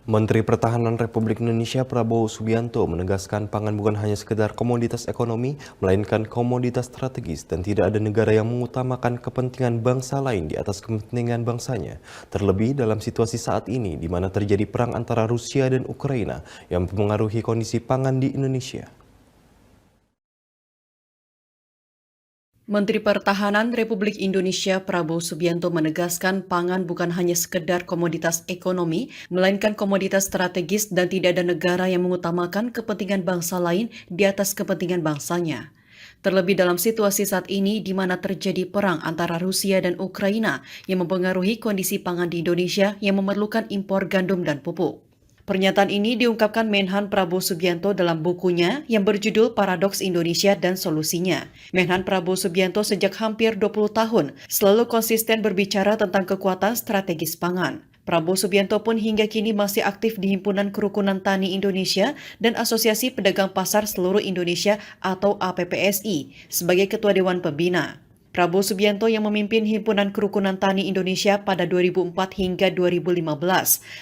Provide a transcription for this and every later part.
Menteri Pertahanan Republik Indonesia Prabowo Subianto menegaskan pangan bukan hanya sekedar komoditas ekonomi, melainkan komoditas strategis dan tidak ada negara yang mengutamakan kepentingan bangsa lain di atas kepentingan bangsanya. Terlebih dalam situasi saat ini di mana terjadi perang antara Rusia dan Ukraina yang mempengaruhi kondisi pangan di Indonesia. Menteri Pertahanan Republik Indonesia Prabowo Subianto menegaskan pangan bukan hanya sekedar komoditas ekonomi, melainkan komoditas strategis dan tidak ada negara yang mengutamakan kepentingan bangsa lain di atas kepentingan bangsanya. Terlebih dalam situasi saat ini di mana terjadi perang antara Rusia dan Ukraina yang mempengaruhi kondisi pangan di Indonesia yang memerlukan impor gandum dan pupuk. Pernyataan ini diungkapkan Menhan Prabowo Subianto dalam bukunya yang berjudul Paradoks Indonesia dan Solusinya. Menhan Prabowo Subianto sejak hampir 20 tahun selalu konsisten berbicara tentang kekuatan strategis pangan. Prabowo Subianto pun hingga kini masih aktif di Himpunan Kerukunan Tani Indonesia dan Asosiasi Pedagang Pasar Seluruh Indonesia atau APPSI sebagai Ketua Dewan Pembina. Prabowo Subianto yang memimpin Himpunan Kerukunan Tani Indonesia pada 2004 hingga 2015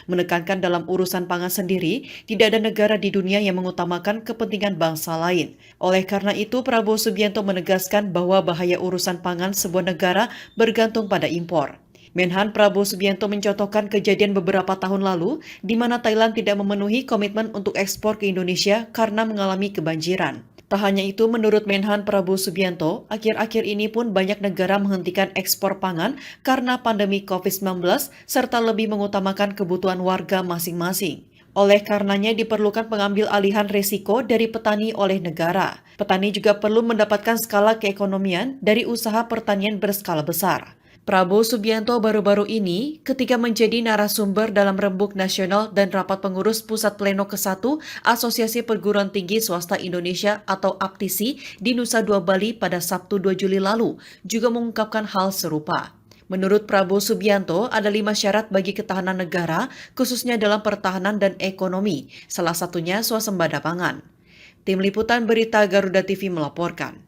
menekankan dalam urusan pangan sendiri tidak ada negara di dunia yang mengutamakan kepentingan bangsa lain. Oleh karena itu, Prabowo Subianto menegaskan bahwa bahaya urusan pangan sebuah negara bergantung pada impor. Menhan Prabowo Subianto mencontohkan kejadian beberapa tahun lalu di mana Thailand tidak memenuhi komitmen untuk ekspor ke Indonesia karena mengalami kebanjiran. Tak hanya itu, menurut Menhan Prabowo Subianto, akhir-akhir ini pun banyak negara menghentikan ekspor pangan karena pandemi COVID-19 serta lebih mengutamakan kebutuhan warga masing-masing. Oleh karenanya diperlukan pengambil alihan risiko dari petani oleh negara. Petani juga perlu mendapatkan skala keekonomian dari usaha pertanian berskala besar. Prabowo Subianto baru-baru ini ketika menjadi narasumber dalam Rembuk Nasional dan Rapat Pengurus Pusat Pleno ke-1 Asosiasi Perguruan Tinggi Swasta Indonesia atau APTISI di Nusa Dua Bali pada Sabtu 2 Juli lalu juga mengungkapkan hal serupa. Menurut Prabowo Subianto, ada 5 syarat bagi ketahanan negara, khususnya dalam pertahanan dan ekonomi, salah satunya swasembada pangan. Tim Liputan Berita Garuda TV melaporkan.